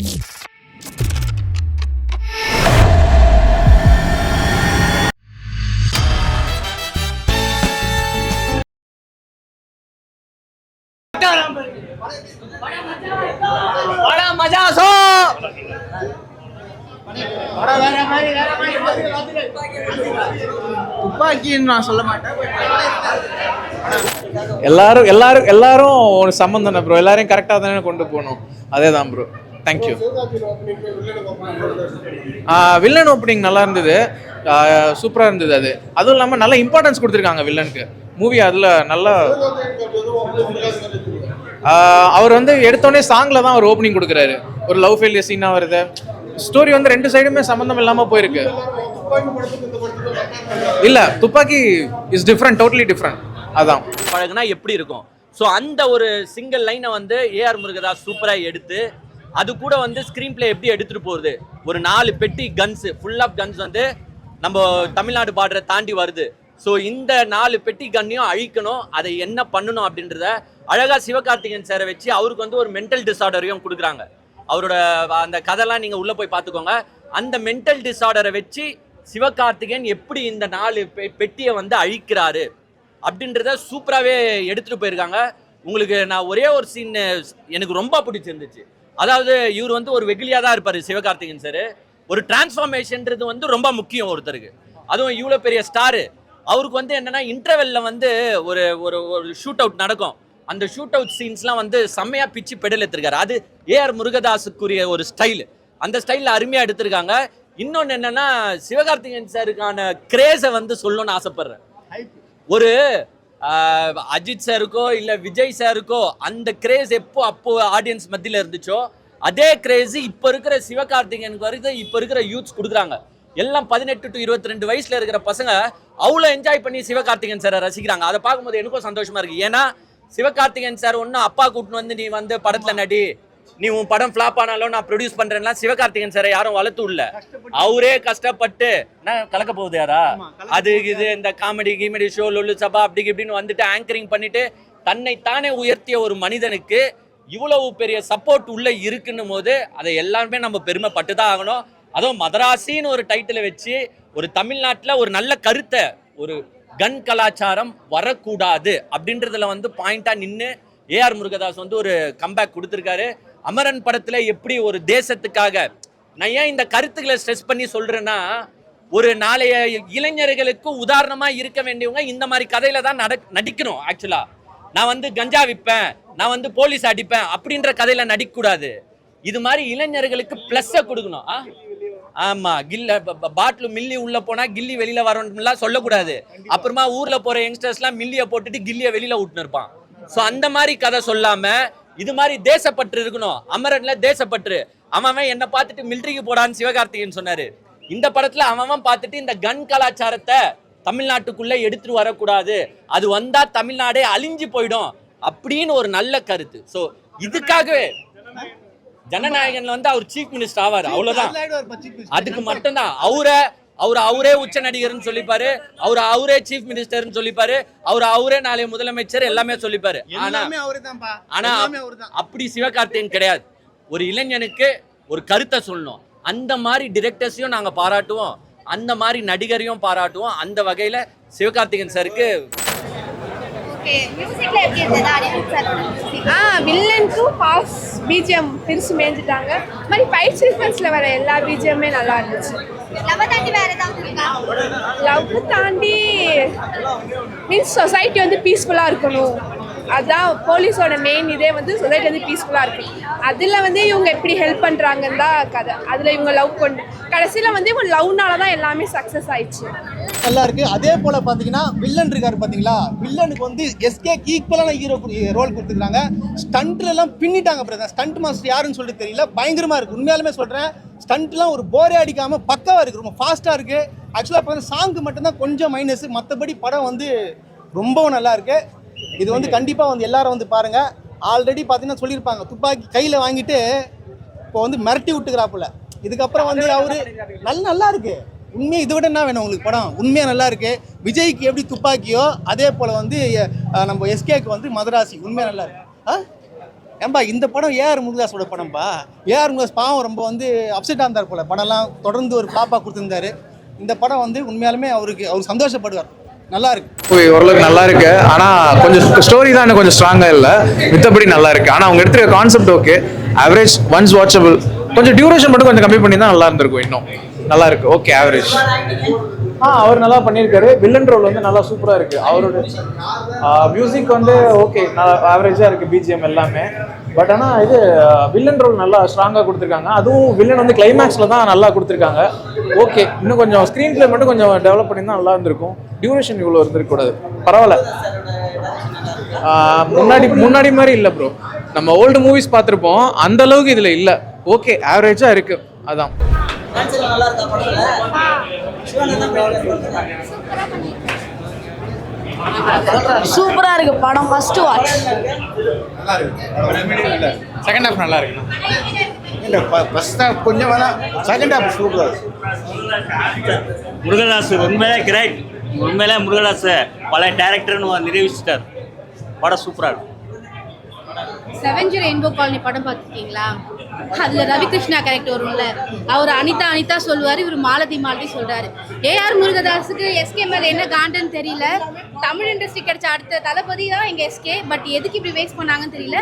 நான் சொல்ல மாட்டேன். எல்லாரும் ஒரு சம்பந்தம் ப்ரோ. எல்லாரையும் கரெக்டாக தானே கொண்டு போகணும். அதே தான் ப்ரோ. தேங்க்யூ. வில்லன் ஓப்பனிங் நல்லா இருந்தது, சூப்பராக இருந்தது. அதுவும் இல்லாமல் நல்ல இம்பார்ட்டன்ஸ் கொடுத்துருக்காங்க வில்லனுக்கு. மூவி அதில் நல்லா அவர் வந்து எடுத்தோடனே சாங்கில் தான் அவர் ஓப்பனிங் கொடுக்குறாரு. ஒரு லவ் ஃபெயிலியர் சீனாக வருது. ஸ்டோரி வந்து ரெண்டு சைடுமே சம்மந்தம் இல்லாமல் போயிருக்கு. இல்லை, துப்பாக்கி இஸ் டிஃப்ரெண்ட், டோட்டலி டிஃப்ரெண்ட். அதான் பழகுனா எப்படி இருக்கும். ஸோ அந்த ஒரு சிங்கிள் லைனை வந்து ஏஆர் முருகதாஸ் சூப்பராக எடுத்து அது கூட வந்து ஸ்க்ரீன் பிளே எப்படி எடுத்துகிட்டு போகிறது. ஒரு 4 பெட்டி கன்ஸு, ஃபுல் ஆஃப் கன்ஸ் வந்து நம்ம தமிழ்நாடு பார்டரை தாண்டி வருது. ஸோ இந்த 4 பெட்டி கன்னையும் அழிக்கணும், அதை என்ன பண்ணணும் அப்படின்றத அழகாக சிவகார்த்திகேயன் சாரை வச்சு அவருக்கு வந்து ஒரு மென்டல் டிஸார்டரையும் கொடுக்குறாங்க. அவரோட அந்த கதைலாம் நீங்கள் உள்ளே போய் பார்த்துக்கோங்க. அந்த மென்டல் டிஸார்டரை வச்சு சிவகார்த்திகேயன் எப்படி இந்த 4 பெட்டியை வந்து அழிக்கிறாரு அப்படின்றத சூப்பராகவே எடுத்துகிட்டு போயிருக்காங்க. உங்களுக்கு நான் ஒரே ஒரு சீன் எனக்கு ரொம்ப பிடிச்சிருந்துச்சு. அதாவது இவர் வந்து ஒரு வெகுளியாக தான் இருப்பார் சிவகார்த்திகேயன் சார். ஒரு டிரான்ஸ்ஃபார்மேஷன்றது வந்து ரொம்ப முக்கியம் ஒருத்தருக்கு. அதுவும் இவ்வளோ பெரிய ஸ்டாரு. அவருக்கு வந்து என்னென்னா இன்டர்வெல்ல வந்து ஒரு ஒரு ஷூட் அவுட் நடக்கும். அந்த ஷூட் அவுட் சீன்ஸ்லாம் வந்து செம்மையாக பிச்சு பெடல் எடுத்திருக்காரு. அது ஏஆர் முருகதாஸுக்குரிய ஒரு ஸ்டைல். அந்த ஸ்டைலில் அருமையாக எடுத்திருக்காங்க. இன்னொன்று என்னென்னா சிவகார்த்திகேயன் சாருக்கான கிரேஸை வந்து சொல்லணும்னு ஆசைப்பட்றேன். ஒரு அஜித் சாருக்கோ இல்லை விஜய் சாருக்கோ அந்த கிரேஸ் அப்போ ஆடியன்ஸ் மத்தியில் இருந்துச்சோ அதே கிரேஸ் இப்போ இருக்கிற சிவகார்த்திகேயனுக்கு வரைக்கும் இப்போ இருக்கிற யூத்ஸ் கொடுக்குறாங்க. எல்லாம் 18 to 22 வயசுல இருக்கிற பசங்க அவ்வளோ என்ஜாய் பண்ணி சிவகார்த்திகேயன் சாரை ரசிக்கிறாங்க. அதை பார்க்கும்போது எனக்கும் சந்தோஷமா இருக்கு. ஏன்னா சிவகார்த்திகேயன் சார் ஒன்றும் அப்பா கூட்டின்னு வந்து நீ வந்து படத்தில் நடி, நீ உன் படம் ஃப்ளாப் ஆனாலும் நான் ப்ரொடியூஸ் பண்றேன்னா சிவகார்த்திகேயன் சாரை யாரும் வளர்த்து இல்ல. அவரே கஷ்டப்பட்டு நான் கலக்க போகுது யாரா அது இது இந்த காமெடி ஷோ லொல்லு சபா அப்படி இப்படின்னு வந்துட்டு ஆங்கரிங் பண்ணிட்டு தன்னை தானே உயர்த்திய ஒரு மனிதனுக்கு இவ்வளவு பெரிய சப்போர்ட் உள்ள இருக்குன்னும் போது அதை எல்லாருமே நம்ம பெருமைப்பட்டு தான் ஆகணும். அதுவும் மதராசின்னு ஒரு டைட்டிலை வச்சு ஒரு தமிழ்நாட்டில் ஒரு நல்ல கருத்தை, ஒரு கன் கலாச்சாரம் வரக்கூடாது அப்படின்றதுல வந்து பாயிண்டா நின்று ஏஆர் முருகதாஸ் வந்து ஒரு கம்பேக் கொடுத்துருக்காரு. அமரன் படத்துல எப்படி ஒரு தேசத்துக்காக, நான் ஏன் இந்த கருத்துக்களை ஸ்ட்ரெஸ் பண்ணி சொல்றேன்னா, ஒரு நாளைய இளைஞர்களுக்கு உதாரணமா இருக்க வேண்டியவங்க இந்த மாதிரி கதையில தான் நடிக்கணும். ஆக்சுவலா நான் வந்து கஞ்சா விற்பேன், நான் வந்து போலீஸ் அடிப்பேன் அப்படின்ற கதையில நடிக்கக்கூடாது. இது மாதிரி இளைஞர்களுக்கு பிளஸ்ஸை கொடுக்கணும். ஆமா, பாட்டில் மில்லி உள்ள போனா கில்லி வெளியில வரணும்லாம் சொல்லக்கூடாது. அப்புறமா ஊர்ல போற யங்ஸ்டர்ஸ்லாம் மில்லியை போட்டுட்டு கில்லிய வெளியில விட்டுன்னு இருப்பான். ஸோ அந்த மாதிரி கதை சொல்லாம இது மாதிரி தேசப்பற்று இருக்கணும். அமரன்ல தேசப்பற்று. அவன் என்ன பார்த்துட்டு மிலிட்ரிக்கு போடான்னு சிவகார்த்திகேயன் சொன்னாரு. இந்த படத்துல அவன் பார்த்துட்டு இந்த கன் கலாச்சாரத்தை தமிழ்நாட்டுக்குள்ள எடுத்துட்டு வரக்கூடாது, அது வந்தா தமிழ்நாடே அழிஞ்சு போயிடும் அப்படின்னு ஒரு நல்ல கருத்து. ஸோ இதுக்காகவே ஜனநாயகன்ல வந்து அவர் சீஃப் மினிஸ்டர் ஆவார், அவ்வளவுதான். அதுக்கு மட்டும்தான் அவரே உச்ச நடிகர்னு சொல்லிப்பாரு, அவரே சீஃப் மினிஸ்டர்னு சொல்லிப்பாரு, அவரே நாளைய முதலமைச்சர் எல்லாமே சொல்லிப்பாரு. ஆனா அப்படி சிவகார்த்திகேயன் கிடையாது. ஒரு இளைஞனுக்கு ஒரு கருத்தை சொல்லணும். அந்த மாதிரி டிரெக்டர்ஸையும் நாங்க பாராட்டுவோம், அந்த மாதிரி நடிகரையும் பாராட்டுவோம். அந்த வகையில சிவகார்த்திகேயன் சாருக்கு வில்லனுக்கு பாஸ் பிஜிஎம் பிரிச்சு மேய்ஞ்சிட்டாங்க. மாதிரி ஃபைட் சீக்வன்ஸ்ல வர எல்லா பிஜிஎம்மே நல்லா இருந்துச்சு. லவ் தாண்டி மீன்ஸ் சொசைட்டி வந்து பீஸ்ஃபுல்லாக இருக்கணும். அதுதான் போலீஸோட மெயின் இதே வந்து சொசைட்டி வந்து பீஸ்ஃபுல்லாக இருக்கும். அதில் வந்து இவங்க எப்படி ஹெல்ப் பண்ணுறாங்கன்னு தான் கதை. அதில் இவங்க லவ் கொண்டு கடைசியில் வந்து இவங்க லவ்னால தான் எல்லாமே சக்ஸஸ் ஆயிடுச்சு. நல்லா இருக்கு. அதே போல் பார்த்தீங்கன்னா வில்லன் இருக்காரு பார்த்தீங்களா, வில்லனுக்கு வந்து எஸ்கேக்கு ஈக்குவலான ஹீரோ ரோல் கொடுத்துருக்காங்க. ஸ்டண்ட்லாம் பின்னிட்டாங்க பிரதர். ஸ்டண்ட் மாஸ்டர் யாருன்னு சொல்லிட்டு தெரியல, பயங்கரமாக இருக்குது. உண்மையாலுமே சொல்கிறேன், ஸ்டண்ட்லாம் ஒரு போரே அடிக்காமல் பக்காவாக இருக்குது, ரொம்ப ஃபாஸ்ட்டாக இருக்குது. ஆக்சுவலாக பார்த்தா சாங்கு மட்டும்தான் கொஞ்சம் மைனஸ், மற்றபடி படம் வந்து ரொம்பவும் நல்லா இருக்குது. இது வந்து கண்டிப்பாக வந்து எல்லாரும் வந்து பாருங்கள். ஆல்ரெடி பார்த்தீங்கன்னா சொல்லியிருப்பாங்க, துப்பாக்கி கையில் வாங்கிட்டு இப்போ வந்து மிரட்டி விட்டுக்கிறாப்புல. இதுக்கப்புறம் வந்து அவரு நல்லா இருக்கு. உண்மையாக இதை விட என்ன வேணும் உங்களுக்கு? படம் உண்மையாக நல்லா இருக்கு. விஜய்க்கு எப்படி துப்பாக்கியோ அதே போல் வந்து நம்ம எஸ்கேக்கு வந்து மதராசி உண்மையாக நல்லா இருக்கு. ஏன்பா இந்த படம் ஏஆர் முருகதாஸோட படம்பா. ஏஆர் முருகதாஸ் பாவம் ரொம்ப வந்து அப்செட்டாக இருந்தார் போல. படம்லாம் தொடர்ந்து ஒரு ஃப்ளாப்பாக கொடுத்துருந்தாரு. இந்த படம் வந்து உண்மையாலுமே அவர் சந்தோஷப்படுவார். நல்லா இருக்கு, ஓரளவுக்கு நல்லா இருக்கு. ஆனா கொஞ்சம் ஸ்டோரி தான் கொஞ்சம் ஸ்ட்ராங்கா இல்ல, மித்தபடி நல்லா இருக்கு. ஆனா அவங்க எடுத்துருக்க concept okay, average, once watchable. கொஞ்சம் டியூரேஷன் மட்டும் கொஞ்சம் கம்மி பண்ணி தான் நல்லா இருந்திருக்கும். இன்னும் நல்லா இருக்கு, ஓகே, ஆவரேஜ். அவர் நல்லா பண்ணியிருக்காரு. வில்லன் ரோல் வந்து நல்லா சூப்பராக இருக்கு. அவரோட மியூசிக் வந்து ஓகே, ஆவரேஜாக இருக்கு, பிஜிஎம் எல்லாமே. பட் ஆனால் இது வில்லன் ரோல் நல்லா ஸ்ட்ராங்காக கொடுத்துருக்காங்க. அதுவும் வில்லன் வந்து கிளைமேக்ஸில் தான் நல்லா கொடுத்துருக்காங்க. ஓகே, இன்னும் கொஞ்சம் ஸ்க்ரீன் பிளே மட்டும் கொஞ்சம் டெவலப் பண்ணி தான் நல்லா இருந்திருக்கும். டியூரேஷன் இவ்வளோ இருந்திருக்கக்கூடாது. பரவாயில்ல, முன்னாடி மாதிரி இல்லை ப்ரோ. நம்ம ஓல்டு மூவிஸ் பார்த்துருப்போம், அந்த அளவுக்கு இதில் இல்லை. ஓகே, ஆவரேஜாக இருக்கு. அதான் சூப்பரா இருக்கு படம். First watch. செகண்ட் ஹாஃப் நல்லா இருக்கு. ஃபர்ஸ்ட் ஹாஃப் கொஞ்சம் வேணா, செகண்ட் ஹாஃப் சூப்பர். முருகதாஸ் உண்மையிலே கிரேட். உண்மையிலே முருகதாஸ் பல டேரக்டர்னு நிரூபிச்சிட்டார். படம் சூப்பராக இருக்கும். செவன்ஜர் ரெயின்போ காலனி படம் பார்த்துருக்கீங்களா? அதில் ரவிகிருஷ்ணா கேரக்டர் வரும்ல, அவர் அனிதா சொல்லுவார், இவர் மாலதி சொல்கிறாரு. ஏஆர் முருகதாஸுக்கு எஸ்கே மேலே என்ன காண்டன்னு தெரியல. தமிழ் இண்டஸ்ட்ரி கிடைச்ச அடுத்த தளபதி தான் எங்கள் எஸ்கே. பட் எதுக்கு இப்படி வேஸ்ட் பண்ணாங்கன்னு தெரியல.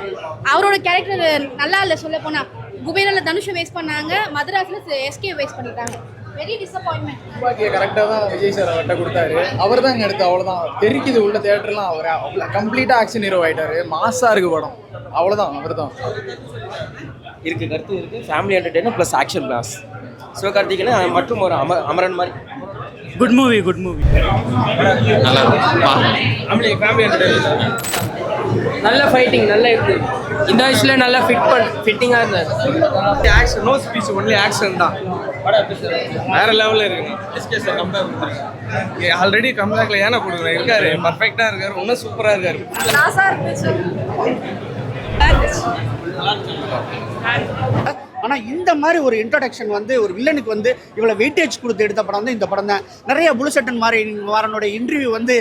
அவரோட கேரக்டர் நல்லா இல்லை. சொல்ல போனால் குபேரில் தனுஷை வேஸ்ட் பண்ணாங்க, மதராஸில் எஸ்கே வேஸ்ட் பண்ணிட்டாங்க. Very disappointment. துப்பாக்கியை கரெக்டாக தான் விஜய் சார் அவர்கிட்ட கொடுத்தாரு. அவர் தான் இங்கே எடுத்து அவ்வளோதான் தெரிக்குது. உள்ள தேட்டர்லாம் அவர் அவ்வளோ கம்ப்ளீட்டாக ஆக்ஷன் ஹீரோ ஆகிட்டாரு. மாசாக இருக்குது படம், அவ்வளோதான். அவர் தான் இருக்குது, கருத்து இருக்குது. ஃபேமிலி என்டர்டெய்னர் ப்ளஸ் ஆக்ஷன் பிளாஸ். சிவகார்த்திகேயன் மற்றும் ஒரு அமரன் மாதிரி. Good movie, good movie. நல்லா இருக்கும். Family entertainer. நல்ல ஃபைட்டிங், நல்லா இருக்கு. இந்த வயசுல நல்லா ஃபிட்டிங்காக இருந்தார். Action, no speech, only action தான். வேற லெவலில் இருக்குங்க. எஸ்கே சார் கம்பேர் பண்ணுறேன். ஆல்ரெடி கம்பேக்கில் ஏன்னா கொடுக்குறேன் இருக்காரு, பர்ஃபெக்டாக இருக்காரு, இன்னும் சூப்பராக இருக்காரு. ஆனால் இந்த மாதிரி ஒரு இன்ட்ரடக்ஷன் வந்து ஒரு வில்லனுக்கு வந்து இவ்வளோ வெயிட்டேஜ் கொடுத்து எடுத்த படம் வந்து இந்த படம் தான். நிறைய புலுசட்டன் மாதிரி வாரனோட இன்டர்வியூ வந்து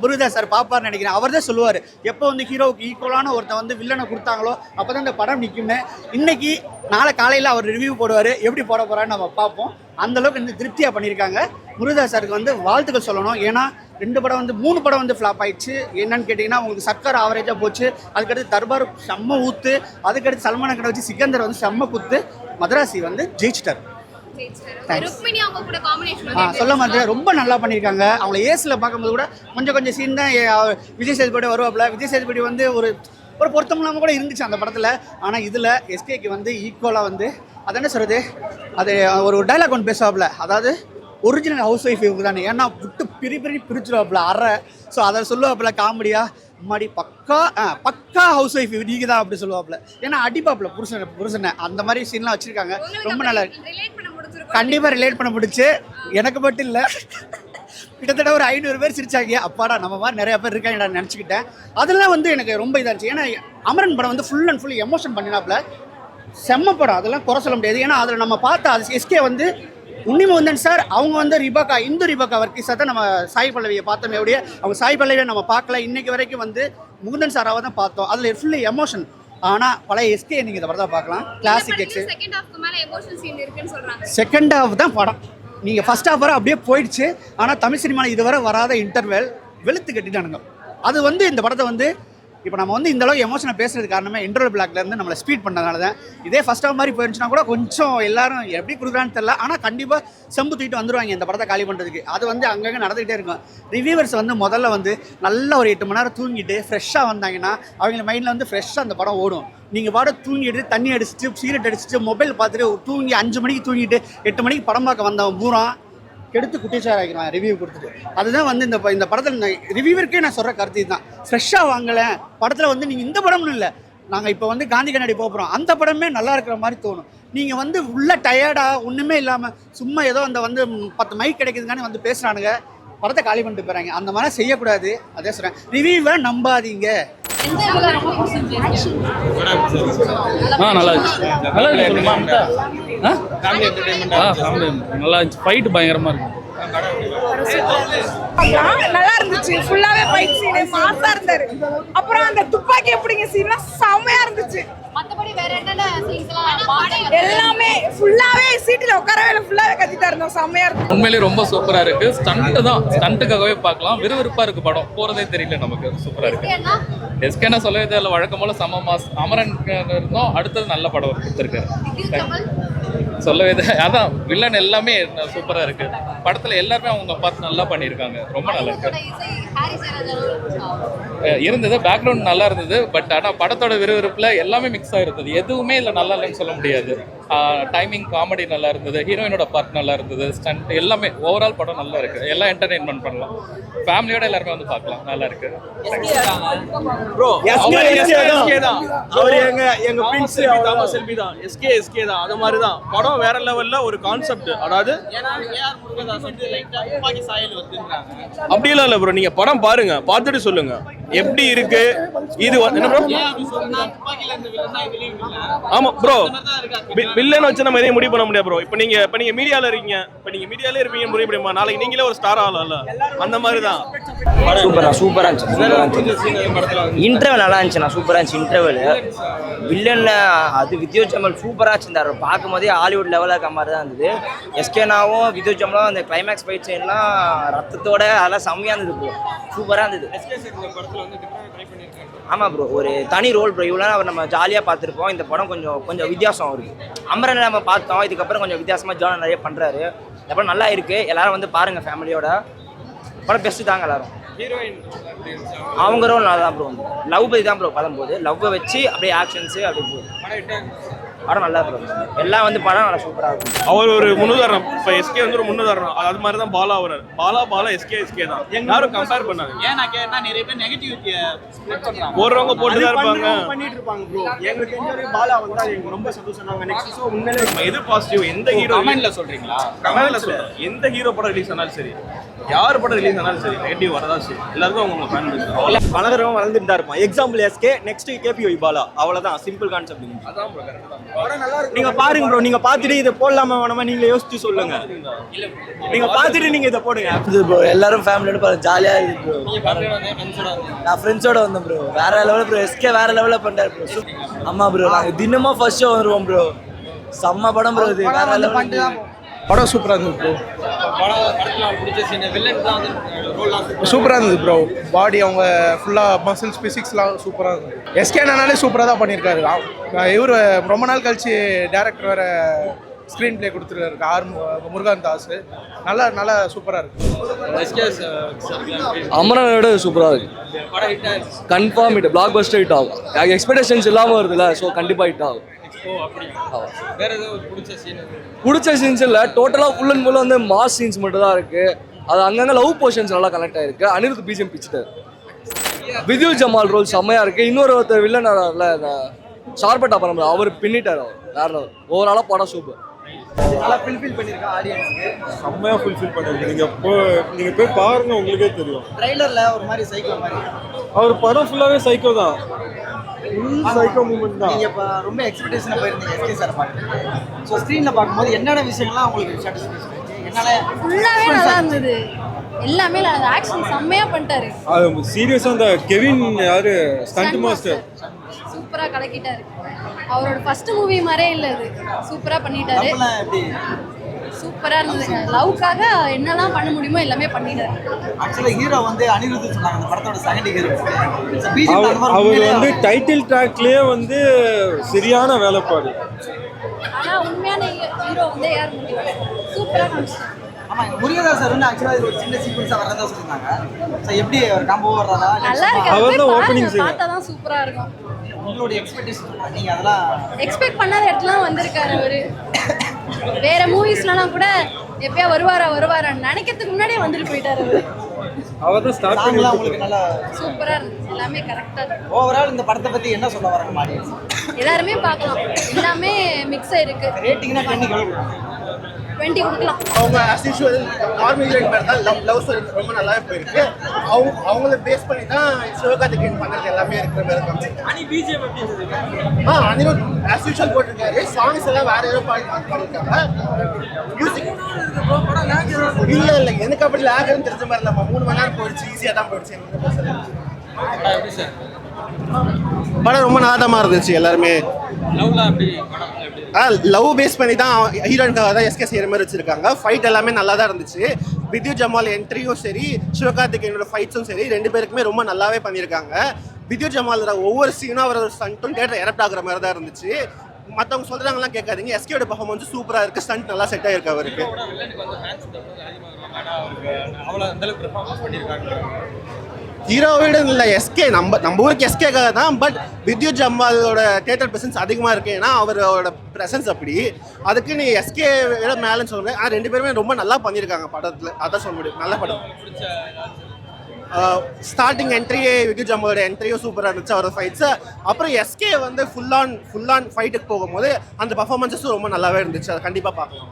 முருகதாஸ் சார் பார்ப்பார்னு நினைக்கிறேன். அவர் தான் சொல்லுவார், எப்போ வந்து ஹீரோவுக்கு ஈக்குவலான ஒருத்தன் வந்து வில்லனை கொடுத்தாங்களோ அப்போ தான் இந்த படம் நிற்கும்னு. இன்னைக்கு நாளை காலையில் அவர் ரிவ்யூ போடுவார். எப்படி போட போகிறான்னு நம்ம பார்ப்போம். அந்தளவுக்கு வந்து திருப்தியாக பண்ணியிருக்காங்க. முருகதாஸ் சாருக்கு வந்து வாழ்த்துக்கள் சொல்லணும். ஏன்னா 2 படம் வந்து 3 படம் வந்து ஃப்ளாப் ஆயிடுச்சு. என்னன்னு கேட்டிங்கன்னா, உங்களுக்கு சர்க்கார் ஆவரேஜாக போச்சு, அதுக்கடுத்து தர்பார் செம்ம ஊத்து, அதுக்கடுத்து சல்மான் கடை வச்சு சிக்கந்தர் வந்து செம்ம குத்து, மதராசி வந்து ஜெயிச்சிட்டார். சொல்ல மாதிரி ரொம்ப நல்லா பண்ணியிருக்காங்க. அவங்கள ஏசில் பார்க்கும்போது கூட கொஞ்சம் சீன் தான் விஜய் சேதுபதி வருவாப்புல. விஜய் சேதுபதி வந்து ஒரு பொருத்தம் இல்லாமல் கூட இருந்துச்சு அந்த படத்தில். ஆனால் இதில் எஸ்கேக்கு வந்து ஈக்குவலாக வந்து அது என்ன சொல்கிறது, அது ஒரு டைலாக் ஒன்று பேசுவாப்புல, அதாவது ஒரிஜினல் ஹவுஸ் ஒய்ஃப் இவங்க தானே, ஏன்னா விட்டு பிரிச்சுருவாப்புல அரை. ஸோ அதை சொல்லுவாப்புல காமெடியாக, முன்னாடி பக்கா ஹவுஸ் ஒய்ஃப் நீங்கள் தான் அப்படி சொல்லுவாப்புல. ஏன்னா அடிப்பாப்புல புருஷனை அந்த மாதிரி சீன்லாம் வச்சுருக்காங்க. ரொம்ப நல்லா கண்டிப்பாக ரிலேட் பண்ண முடிச்சு. எனக்கு மட்டும் இல்லை, கிட்டத்தட்ட ஒரு 500 பேர் சிரிச்சாங்க. அப்பாடா நம்ம மாதிரி நிறையா பேர் இருக்காங்க நினச்சிக்கிட்டேன். அதெல்லாம் வந்து எனக்கு ரொம்ப இதாக இருந்துச்சு. ஏன்னா அமரன் படம் வந்து ஃபுல் அண்ட் ஃபுல் எமோஷன் பண்ணினாப்புல. செம்ம படம், அதெல்லாம் குறை சொல்ல முடியாது. ஏன்னா அதில் நம்ம பார்த்தா அது எஸ்கே வந்து உன்னிமுகுந்தன் சார், அவங்க வந்து ரிபாக்கா, இந்து ரிபாக்கா வர்க்கீஸாக தான் நம்ம சாய் பல்லவியை பார்த்தோம். எப்படியே அவங்க சாய் பல்லவியை நம்ம பார்க்கல. இன்றைக்கு வரைக்கும் வந்து முகுந்தன் சாராவை தான் பார்த்தோம். அதில் ஃபுல்லு எமோஷன். ஆனால் பழைய எஸ்கே நீங்கள் இந்த படத்தை பார்க்கலாம். Classic X. செகண்ட் ஹாஃப் தான் படம். நீங்கள் ஃபர்ஸ்ட் ஹாஃப் வர அப்படியே போயிடுச்சு. ஆனால் தமிழ் சினிமாவில் இதுவரை வராத இன்டர்வெல் வெளுத்து கட்டிட்டானுங்க. அது வந்து இந்த படத்தை வந்து இப்போ நம்ம வந்து இந்த அளவுக்கு எமோஷனை பேசுறது காரணமே இன்டர்வல் பிளாக்லேருந்து நம்மளை ஸ்பீட் பண்ணதுனால தான். இதே ஃபர்ஸ்ட் ஹாஃப் மாதிரி போயிருந்துச்சுன்னா கூட கொஞ்சம் எல்லாரும் எப்படி கொடுக்குறான்னு தெரியல. ஆனால் கண்டிப்பாக செம்பு தூக்கிட்டு வந்துடுவாங்க இந்த படத்தை காலி பண்ணுறதுக்கு. அது வந்து அங்கங்கே நடந்துகிட்டே இருக்கும். ரிவ்யூவர்ஸ் வந்து முதல்ல வந்து நல்ல ஒரு 8 மணி நேரம் தூங்கிட்டு ஃப்ரெஷ்ஷாக வந்தாங்கன்னா அவங்க மைண்டில் வந்து ஃப்ரெஷ்ஷாக அந்த படம் ஓடும். நீங்கள் பாட தூங்கிட்டு தண்ணி அடிச்சுட்டு சிகரெட் அடிச்சுட்டு மொபைல் பார்த்துட்டு தூங்கி 5 மணிக்கு தூங்கிட்டு 8 மணிக்கு படம் பார்க்க வந்தவன் பூரா கெடுத்து குட்டிச்சார் ஆகிக்கலாம் ரிவ்யூ கொடுத்துட்டு. அதுதான் வந்து இந்த படத்தில் ரிவ்யூவருக்கே நான் சொல்கிற கருத்து தான். ஃப்ரெஷ்ஷாக வாங்கலை படத்தில் வந்து நீங்கள் இந்த படம்னு இல்லை, நாங்கள் இப்போ வந்து காந்தி கண்ணாடி போகிறோம், அந்த படமே நல்லா இருக்கிற மாதிரி தோணும். நீங்கள் வந்து உள்ள டயர்டாக ஒன்றுமே இல்லாமல் சும்மா ஏதோ அந்த வந்து 10 மைக் கிடைக்குதுங்கன்னு வந்து பேசுகிறானுங்க, படத்தை காலி பண்ணிட்டு போகிறாங்க. அந்த மாதிரி செய்யக்கூடாது. அதே சொல்கிறேன், ரிவ்யூவை நம்பாதீங்க. நல்லா இருந்துச்சு. நல்லா இருந்துச்சு. ஃபைட் பயங்கரமாக இருக்கும். நல்லா இருந்துச்சு. ஃபுல்லாவே ஃபைட் சீன் மாசா இருந்தாரு. அப்புறம் அந்த துப்பாக்கி எப்படிங்க சீன்ல செமையா இருந்துச்சு. மத்தபடி வேற என்னென்ன சீன்ஸ்லாம் எல்லாமே ஃபுல்லாவே சீட்ல உட்காரவே இல்லை, ஃபுல்லாவே கத்திட்டா இருந்தோம். செமையா இருக்கு. உண்மையிலேயே ரொம்ப சூப்பரா இருக்கு. ஸ்டண்ட் தான், ஸ்டண்ட்டுக்காகவே பார்க்கலாம். விறுவிறுப்பா இருக்கு படம். போறதே தெரியல நமக்கு. சூப்பரா இருக்கு. எஸ்கேனா சொல்லவே தெரியல. வழக்கம் போல சம மாஸ். அமரன் இருந்தோம், அடுத்தது நல்ல படம் கொடுத்துருக்காரு. சொல்லவே அதான் வில்லன் எல்லாமே சூப்பரா இருக்கு. படத்துல எல்லாருமே அவங்க பார்த்து நல்லா பண்ணியிருக்காங்க. ரொம்ப நல்லா இருக்கு. இருந்தது பேக்ரவுண்ட் நல்லா இருந்தது. பட் ஆனால் படத்தோட விறுவிறுப்புல எல்லாமே மிக்ஸ் ஆகிருந்தது. எதுவுமே இல்லை நல்லா இல்லைன்னு சொல்ல முடியாது. டைமிங் காமெடி நல்லா இருந்தது. ஹீரோயினோட பார்ட் நல்லா இருந்தது. ஸ்டண்ட் எல்லாமே ஓவரால் படம் நல்லா இருக்கு. எல்லாம் என்டர்டெயின்மெண்ட் பண்ணலாம். ஃபேமிலியோட எல்லாருமே வந்து பார்க்கலாம். நல்லா இருக்கு. அவர் எங்க பிரின்ஸ் தாமஸ் செல்வி தான். எஸ்கே தான். அது மாதிரி தான் படம் வேற லெவல்ல ஒரு கான்செப்ட். அதாவது அப்படியெல்லாம் இல்லை ப்ரோ. நீங்க படம் பாருங்க, பார்த்துட்டு சொல்லுங்க எப்படி இருக்கு. இது என்ன ப்ரோ? ஆமா ப்ரோ, வில்லன் வச்சு நம்ம எதையும் முடிவு பண்ண முடியாது ப்ரோ. இப்போ நீங்க மீடியால இருக்கீங்க, இருப்பீங்க முடிவு முடியுமா? நாளைக்கு நீங்களே ஒரு ஸ்டார் ஆகலாம்ல, அந்த மாதிரி தான். சூப்பரா இருந்துச்சு. இன்டர்வல் நல்லா இருந்துச்சுண்ணா. சூப்பரா இருந்துச்சு இன்டர்வல். வில்லன் அது வித்யுத் ஜமல் சூப்பரா இருந்துச்சு. பார்க்கும் போதே ஹாலிவுட் லெவலில் இருக்க மாதிரி தான் இருந்தது. எஸ்கேனாவும் வித்யுத் ஜமலும் அந்த கிளைமேக்ஸ் ஃபைட் சீன்லாம் ரத்தத்தோட அதெல்லாம் செம்மையா இருந்தது ப்ரோ. சூப்பரா இருந்தது. ஆமா ப்ரோ, ஒரு தனி ரோல் ப்ரோ. இவ்வளோ அவர் நம்ம ஜாலியாக பார்த்துருப்போம். இந்த படம் கொஞ்சம் வித்தியாசம் அவருக்கு. அமரனை நம்ம பார்த்தோம், இதுக்கப்புறம் கொஞ்சம் வித்தியாசமாக ஜான் நிறைய பண்ணுறாரு. இந்த படம் நல்லா இருக்கு. எல்லாரும் வந்து பாருங்க ஃபேமிலியோட. படம் பெஸ்ட்டு தாங்க எல்லாரும். அவங்க ரோல் நல்லா தான் ப்ரோ. வந்து லவ் பற்றி தான் ப்ரோ படம் போகுது. லவ்வை வச்சு அப்படியே ஆக்ஷன்ஸு அப்படி போகுது. படம் நல்லா ப்ரோ. எல்லாம் வந்து படம் நல்லா சூப்பராக இருக்கும். அவர் ஒரு முன்னுதாரணம். இப்போ எஸ்கே வந்து ஒரு முன்னுதாரணம். அது மாதிரி தான் பாலா வரார். பாலா எஸ்கே தான். யாரும் கம்பேர் பண்ணாங்க. ஏன் நான் கேட்டா நிறைய பேர் நெகட்டிவிட்டியை போடுறவங்க போட்டு தான் இருப்பாங்க, பண்ணிட்டு இருப்பாங்க ப்ரோ. எங்களுக்கு தெரிஞ்ச பாலா வந்தா எங்களுக்கு ரொம்ப சந்தோஷம். நாங்கள் நெக்ஸ்ட் ஷோ உண்மையிலே எது பாசிட்டிவ். எந்த ஹீரோ கமெண்ட்ல சொல்றீங்களா? கமெண்ட்ல சொல்றேன். எந்த ஹீரோ படம் ரிலீஸ் ஆனாலும் சரி, யார் படம் ரிலீஸ் ஆனாலும் சரி, நெகட்டிவ் வரதான் சரி. எல்லாருக்கும் அவங்க ஃபேன் பேஸ் வளர்றவங்க வளர்ந்துட்டு தான் இருப்பான். Example SK, next KPY Bala. அவ்வளவுதான், சிம்பிள் கான்செப்ட். அதான் ப்ரோ. நீங்க பாருங்க ப்ரோ. நீங்க பார்த்துட்டு இதை போடலாமா வேணாமா நீங்களே யோசிச்சு சொல்லுங்க. நீங்க பார்த்துட்டு நீங்க இதை போடுங்க ப்ரோ. எல்லாரும் ஃபேமிலியோட பாருங்க, ஜாலியா இருக்கு ப்ரோ. நான் ஃப்ரெண்ட்ஸோட வந்தேன் ப்ரோ. வேற லெவலில் ப்ரோ. எஸ்கே வேற லெவலில் பண்ணாரு ப்ரோ. ஆமா ப்ரோ, நாங்கள் தினமும் ஃபர்ஸ்ட் ஷோ வருவோம் ப்ரோ. செம்ம படம் ப்ரோ. இது வேற லெவலில் படம் சூப்பராக இருந்தது ப்ரோ. சூப்பராக இருந்தது ப்ரோ. பாடி அவங்க ஃபுல்லாக மசில்ஸ் ஃபிசிக்ஸ்லாம் சூப்பராக இருந்தது. எஸ்கேனாலே சூப்பராக தான் பண்ணியிருக்காரு. இவர் ரொம்ப நாள் கழிச்சு டேரக்டர் வேறு ஸ்க்ரீன் பிளே கொடுத்துருக்காரு. முருகன் தாஸ். நல்லா சூப்பராக இருக்கு. அமரனோட சூப்பராக இருக்கு. Confirm hit. Black Bastar hit ஆகும். எக்ஸ்பெக்டேஷன்ஸ் இல்லாமல் வருதுல்ல, ஸோ கண்டிப்பாக ஹிட் ஆகும். பிடிச்ச சீன்ஸ் இல்லை, டோட்டலாக ஃபுல் அண்ட் ஃபுல் வந்து மாஸ் சீன்ஸ் மட்டும் தான் இருக்கு. அது அங்கங்கே லவ் போர்ஷன்ஸ் நல்லா கனெக்ட் ஆயிருக்கு. அனிருத் பிஜிஎம் பிடிச்சிட்டாரு. வித்யுத் ஜமால் ரோல் செம்மையா இருக்கு. ஒருத்தர் வில்லன் ஷார்பட்டா படம் அவர் பின்னிட்டார். அவர் வேற லெவல். ஓவராலாக படம் சூப்பர். நல்லா ஃபுல்ஃபில் பண்ணியிருக்கேன் ஆடியன்ஸ்க்கு. செம்மையாக ஃபுல்ஃபில் பண்ணிருக்கு. நீங்கள் போய் பாருங்க, உங்களுக்கே தெரியும். ட்ரைலரில் ஒரு மாதிரி சைக்கோ மாதிரி. அவர் படம் ஃபுல்லாகவே சைக்கோ தான். சைக்கோ மூமெண்ட் தான். நீங்கள் இப்போ ரொம்ப எக்ஸ்பெக்டேஷனாக போயிருந்தீங்க எஸ்கே சார் பார்க்குறது. ஸோ ஸ்க்ரீனில் பார்க்கும்போது என்னென்ன விஷயங்கள்லாம் உங்களுக்கு சாட்டிஸ்ஃபேக்ஷன் என்னால் ஃபுல்லாவே நல்லா இருந்தது. எல்லாமே நல்லா ஆக்ஷன் செம்மையா பண்ணிட்டாரு. அது சீரியஸாக அந்த கெவின் யாரு ஸ்டண்ட் மாஸ்டர் சூப்பரா கலக்கிட்டாரு. அவரோட ஃபர்ஸ்ட் மூவி மாதிரியே இல்லை, அது சூப்பரா பண்ணிட்டாரு. சூப்பரா இருந்தது. லவ்க்காக என்னெல்லாம் பண்ண முடியுமோ எல்லாமே பண்ணிட்டாரு. ஆக்சுவலாக ஹீரோ வந்து அனிருத் சொன்னாங்க அந்த படத்தோட செகண்ட் ஹீரோ. அவர் வந்து டைட்டில் ட்ராக்லேயே வந்து சரியான வேலைப்பாடு. ஆனா உண்மையான ஹீரோ வந்து யார் முடியும் சூப்பரா காமிச்சாங்க. ஆமாம், முருகதாஸ் சார் வந்து ஆக்சுவலாக இது ஒரு சின்ன சீக்வன்ஸாக வரதா சொல்லியிருந்தாங்க. ஸோ எப்படி ஒரு காம்போ வர்றதா? நல்லா இருக்கு. அவர் தான் ஓப்பனிங் சீன். பார்த்தா தான் சூப்பரா இருக்கும். உங்களுடைய எக்ஸ்பெக்டேஷன் நீங்கள் அதெல்லாம் எக்ஸ்பெக்ட் பண்ணாத இடத்துலாம் வந்திருக்காரு அவரு. வேற மூவிஸ்லாம் கூட எப்பயா வருவாரா நினைக்கிறதுக்கு முன்னாடியே வந்துட்டு போயிட்டாரு அவரு. அவர் தான் ஸ்டார்ட் பண்ணலாம். உங்களுக்கு நல்லா சூப்பரா இருந்துச்சு. எல்லாமே கரெக்டா இருக்கு. ஓவரால் இந்த படத்தை பற்றி என்ன சொல்ல வராங்க ஆடியன்ஸ்? எல்லாருமே பார்க்கலாம். எல்லாமே மிக்ஸ் ஆயிருக்கு. ரேட்டிங்னா 10 எவ்வளோ? 20 கொடுக்கலாம். அவங்க as usual நார்மல் ஹீரோயின் மாதிரி தான் லவ் ஸ்டோரி ரொம்ப நல்லாவே போயிருக்கு. அவங்கள பேஸ் பண்ணி தான் சிவகார்த்திகேயன் பண்ணது எல்லாமே இருக்கிற மாதிரி இருக்காங்க. அனிருத் as usual போட்டிருக்காரு. சாங்ஸ் எல்லாம் வேற ஏதோ பண்ணிருக்காங்க. மியூசிக் இல்ல எனக்கு அப்படி லேக்னு தெரிஞ்ச மாதிரி நம்ம 3 மணி நேரம் போயிடுச்சு, ஈஸியா தான் போயிடுச்சு. படம் ரொம்ப நாதமா இருந்துச்சு. எல்லாருமே லவ் பேஸ் பண்ணி தான் ஹீரோயின்காக தான் எஸ்கே செய்கிற மாதிரி வச்சிருக்காங்க. ஃபைட் எல்லாமே நல்லா தான் இருந்துச்சு. வித்யுத் ஜமால் என்ட்ரியும் சரி, சிவகார்த்திகேயனோட ஃபைட்ஸும் சரி, 2 பேருக்குமே ரொம்ப நல்லாவே பண்ணியிருக்காங்க. வித்யுத் ஜமால் ஒவ்வொரு சீனும் அவரோட ஸ்டண்ட்டும் தேட்டர் எரப்ட் ஆகுற மாதிரி தான் இருந்துச்சு. மற்றவங்க சொல்கிறாங்கலாம் கேட்காதீங்க. எஸ்கேயோட பர்ஃபார்மன்ஸ் சூப்பராக இருக்குது. ஸ்டண்ட் நல்லா செட் ஆகிருக்கு அவருக்கு. ஹீரோவிட இல்லை எஸ்கே நம்ம ஊருக்கு எஸ்கேக்காக தான். பட் வித்யுத் ஜமாலோட தியேட்டர் ப்ரெசன்ஸ் அதிகமாக இருக்கு. ஏன்னா அவரோட ப்ரெசன்ஸ் அப்படி. அதுக்கு நீ எஸ்கே விட மேலேன்னு சொல்ல முடியாது. 2 பேருமே ரொம்ப நல்லா பண்ணியிருக்காங்க படத்தில். அதான் சொல்ல முடியும். நல்ல படம். ஸ்டார்டிங் என்ட்ரியே வித்யுத் ஜமாலோட என்ட்ரியும் சூப்பராக இருந்துச்சு. அவரோட ஃபைட்ஸு. அப்புறம் எஸ்கே வந்து ஃபுல் ஆன் ஃபைட்டுக்கு போகும்போது அந்த பர்ஃபார்மன்ஸஸும் ரொம்ப நல்லாவே இருந்துச்சு. அதை கண்டிப்பாக பார்க்கலாம்.